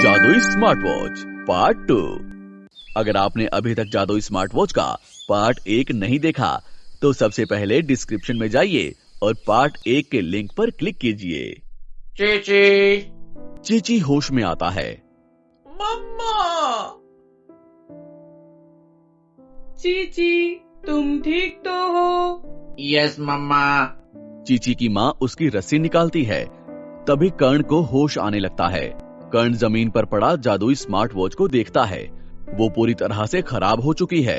जादुई smart watch part 2। अगर आपने अभी तक जादुई स्मार्ट वॉच का पार्ट 1 नहीं देखा तो सबसे पहले डिस्क्रिप्शन में जाइए और पार्ट 1 के लिंक पर क्लिक कीजिए। चीची, चीची होश में आता है। मम्मा। चीची, तुम ठीक तो हो? यस मम्मा। चीची की माँ उसकी रस्सी निकालती है। तभी कर्ण को होश आने लगता है। कर्ण जमीन पर पड़ा जादुई स्मार्ट वॉच को देखता है। वो पूरी तरह से खराब हो चुकी है।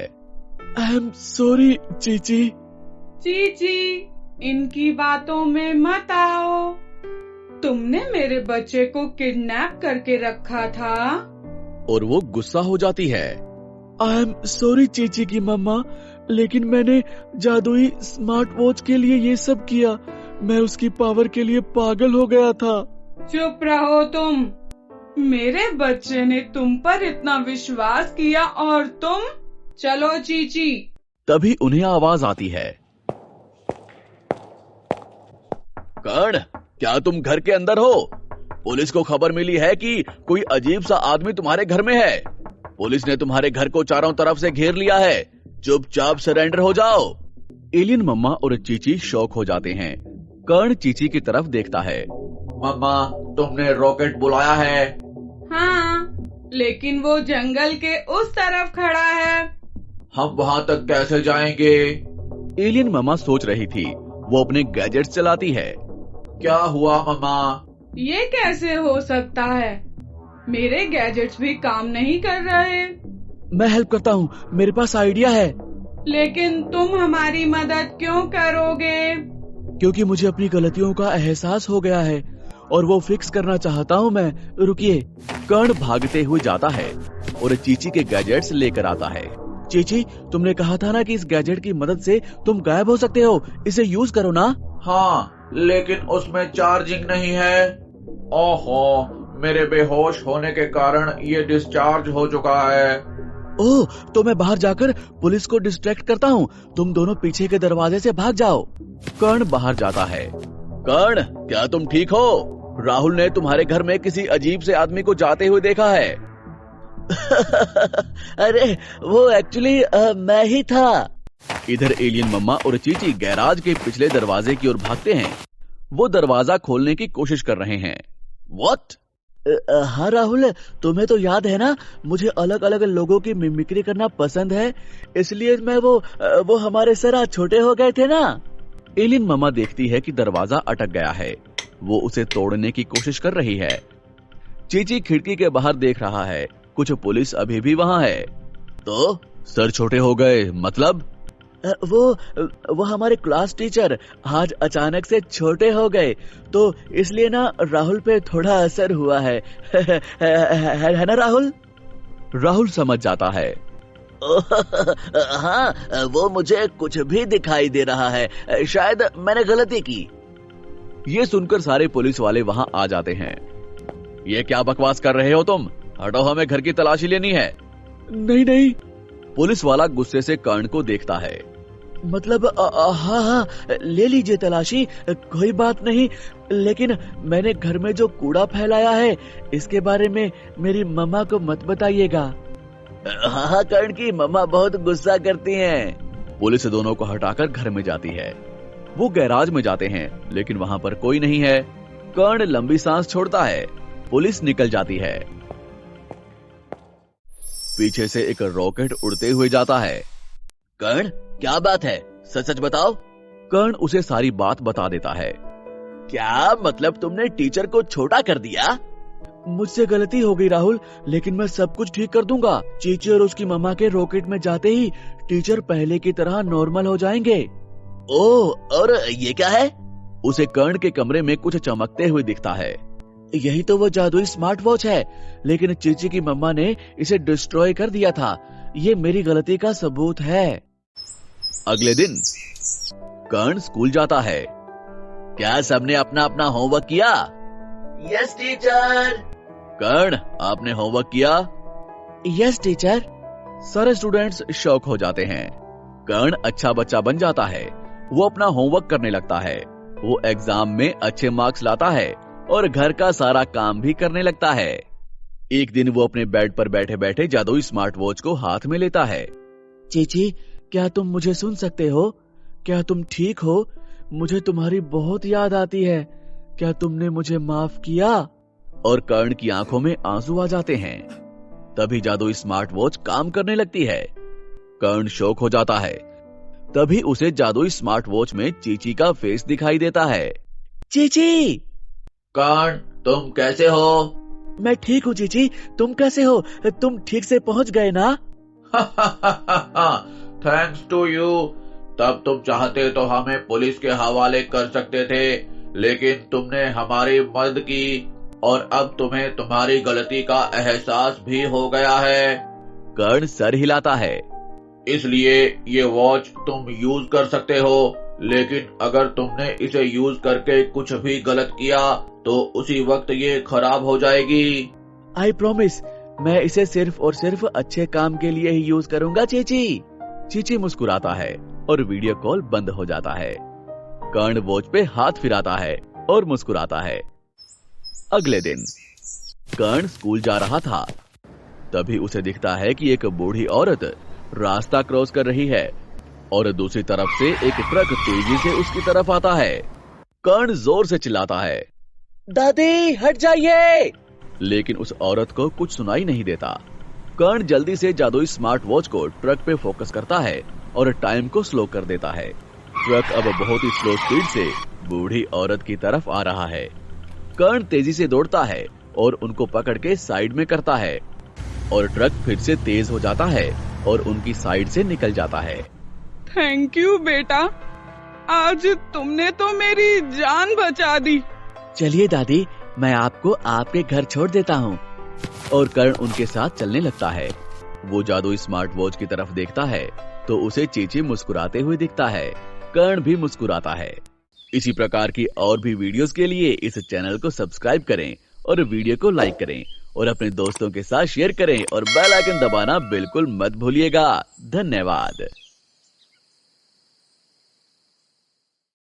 I am sorry Chichi. Chichi, इनकी बातों में मत आओ। तुमने मेरे बच्चे को किडनैप करके रखा था। और वो गुस्सा हो जाती है। आई एम सॉरी चीची की मम्मा, लेकिन मैंने जादुई स्मार्ट वॉच के लिए ये सब किया। मैं उसकी पावर के लिए पागल हो गया था। चुप रहो तुम। मेरे बच्चे ने तुम पर इतना विश्वास किया और तुम। चलो चीची। तभी उन्हें आवाज आती है। कर्ण, क्या तुम घर के अंदर हो? पुलिस को खबर मिली है कि कोई अजीब सा आदमी तुम्हारे घर में है। पुलिस ने तुम्हारे घर को चारों तरफ से घेर लिया है। चुपचाप सरेंडर हो जाओ। एलियन मम्मा और चीची शॉक हो जाते हैं। कर्ण चीची की तरफ देखता है। मम्मा, तुमने रॉकेट बुलाया है? हाँ, लेकिन वो जंगल के उस तरफ खड़ा है। हम वहाँ तक कैसे जाएंगे? एलियन मम्मा सोच रही थी। वो अपने गैजेट्स चलाती है। क्या हुआ मम्मा? ये कैसे हो सकता है? मेरे गैजेट्स भी काम नहीं कर रहे। मैं हेल्प करता हूँ, मेरे पास आइडिया है। लेकिन तुम हमारी मदद क्यों करोगे? क्योंकि मुझे अपनी गलतियों का एहसास हो गया है और वो फिक्स करना चाहता हूँ मैं। रुकिए। कर्ण भागते हुए जाता है और चीची के गैजेट्स लेकर आता है। चीची, तुमने कहा था ना कि इस गैजेट की मदद से तुम गायब हो सकते हो। इसे यूज करो ना। हाँ, लेकिन उसमें चार्जिंग नहीं है। ओहो, मेरे बेहोश होने के कारण ये डिस्चार्ज हो चुका है। ओह, तो मैं बाहर जाकर पुलिस को डिस्ट्रैक्ट करता हूँ। तुम दोनों पीछे के दरवाजे से भाग जाओ। कर्ण बाहर जाता है। कर्ण, क्या तुम ठीक हो? राहुल ने तुम्हारे घर में किसी अजीब से आदमी को जाते हुए देखा है। अरे, वो एक्चुअली मैं ही था। इधर एलियन मम्मा और चीची गैराज के पिछले दरवाजे की ओर भागते हैं। वो दरवाजा खोलने की कोशिश कर रहे हैं। व्हाट? हाँ राहुल, तुम्हें तो याद है ना, मुझे अलग अलग लोगों की मिमिक्री करना पसंद है, इसलिए मैं वो हमारे सर आज छोटे हो गए थे ना। एलियन मम्मा देखती है कि दरवाजा अटक गया है। वो उसे तोड़ने की कोशिश कर रही है। चीची खिड़की के बाहर देख रहा है। कुछ पुलिस अभी भी वहाँ है। तो सर छोटे हो गए मतलब? वो हमारे क्लास टीचर आज अचानक से छोटे हो गए, तो इसलिए ना राहुल पे थोड़ा असर हुआ है। है ना राहुल? राहुल समझ जाता है। हाँ, वो मुझे कुछ भी दिखाई दे रहा है। शायद मैंने गलती की। ये सुनकर सारे पुलिस वाले वहाँ आ जाते हैं। ये क्या बकवास कर रहे हो तुम? हटो, हमें घर की तलाशी लेनी है। नहीं। पुलिस वाला गुस्से से कर्ण को देखता है। मतलब हाँ, ले लीजिए तलाशी, कोई बात नहीं, लेकिन मैंने घर में जो कूड़ा फैलाया है इसके बारे में मेरी मम्मा को मत बताइएगा। हाँ, कर्ण की मम्मा बहुत गुस्सा करती हैं। पुलिस दोनों को हटाकर घर में जाती है। वो गैराज में जाते हैं, लेकिन वहाँ पर कोई नहीं है। कर्ण लंबी सांस छोड़ता है। पुलिस निकल जाती है। पीछे से एक रॉकेट उड़ते हुए जाता है। कर्ण, क्या बात है? सच सच बताओ। कर्ण उसे सारी बात बता देता है। क्या मतलब तुमने टीचर को छोटा कर दिया? मुझसे गलती हो गई राहुल, लेकिन मैं सब कुछ ठीक कर दूंगा। चीची और उसकी मम्मा के रॉकेट में जाते ही टीचर पहले की तरह नॉर्मल हो जाएंगे। ओह, और ये क्या है? उसे कर्ण के कमरे में कुछ चमकते हुए दिखता है। यही तो वो जादुई स्मार्ट वॉच है, लेकिन चीची की मम्मा ने इसे डिस्ट्रॉय कर दिया था। ये मेरी गलती का सबूत है। अगले दिन कर्ण स्कूल जाता है। क्या सबने अपना अपना होमवर्क किया? Yes teacher. कर्ण, आपने होमवर्क किया? Yes teacher. सारे स्टूडेंट्स शॉक हो जाते हैं। कर्ण अच्छा बच्चा बन जाता है। वो अपना होमवर्क करने लगता है। वो एग्जाम में अच्छे मार्क्स लाता है और घर का सारा काम भी करने लगता है। एक दिन वो अपने बेड पर बैठे बैठे जादुई स्मार्ट वॉच को हाथ में लेता है। चीची, क्या तुम मुझे सुन सकते हो? क्या तुम ठीक हो? मुझे तुम्हारी बहुत याद आती है। क्या तुमने मुझे माफ किया? और कर्ण की आंखों में आंसू आ जाते हैं। तभी जादुई स्मार्ट वॉच काम करने लगती है। कर्ण शॉक हो जाता है। तभी उसे जादुई स्मार्ट वॉच में चीची का फेस दिखाई देता है। चीची! कर्ण, तुम कैसे हो? मैं ठीक हूँ चीची, तुम कैसे हो? तुम ठीक से पहुंच गए ना? Thanks to you. तब तुम चाहते तो हमें पुलिस के हवाले कर सकते थे, लेकिन तुमने हमारी मदद की और अब तुम्हें तुम्हारी गलती का एहसास भी हो गया है। कर्ण सर हिलाता है। इसलिए ये वॉच तुम यूज कर सकते हो, लेकिन अगर तुमने इसे यूज करके कुछ भी गलत किया तो उसी वक्त ये खराब हो जाएगी। आई प्रॉमिस, मैं इसे सिर्फ और सिर्फ अच्छे काम के लिए ही यूज करूंगा चीची। चीची मुस्कुराता है और वीडियो कॉल बंद हो जाता है। कर्ण वॉच पे हाथ फिराता है और मुस्कुराता है। अगले दिन कर्ण स्कूल जा रहा था। तभी उसे दिखता है कि एक बूढ़ी औरत रास्ता क्रॉस कर रही है और दूसरी तरफ से एक ट्रक तेजी से उसकी तरफ आता है। कर्ण जोर से चिल्लाता है, दादी हट जाइए! लेकिन उस औरत को कुछ सुनाई नहीं देता। कर्ण जल्दी से जादुई स्मार्ट वॉच को ट्रक पे फोकस करता है और टाइम को स्लो कर देता है। ट्रक अब बहुत ही स्लो स्पीड से बूढ़ी औरत की तरफ आ रहा है। कर्ण तेजी से दौड़ता है और उनको पकड़ के साइड में करता है और ट्रक फिर से तेज हो जाता है और उनकी साइड से निकल जाता है। थैंक यू बेटा, आज तुमने तो मेरी जान बचा दी। चलिए दादी, मैं आपको आपके घर छोड़ देता हूँ। और कर्ण उनके साथ चलने लगता है। वो जादुई स्मार्ट वॉच की तरफ देखता है तो उसे चीची मुस्कुराते हुए दिखता है। कर्ण भी मुस्कुराता है। इसी प्रकार की और भी वीडियोस के लिए इस चैनल को सब्सक्राइब करें और वीडियो को लाइक करें और अपने दोस्तों के साथ शेयर करें और बेल आइकन दबाना बिल्कुल मत भूलिएगा। धन्यवाद।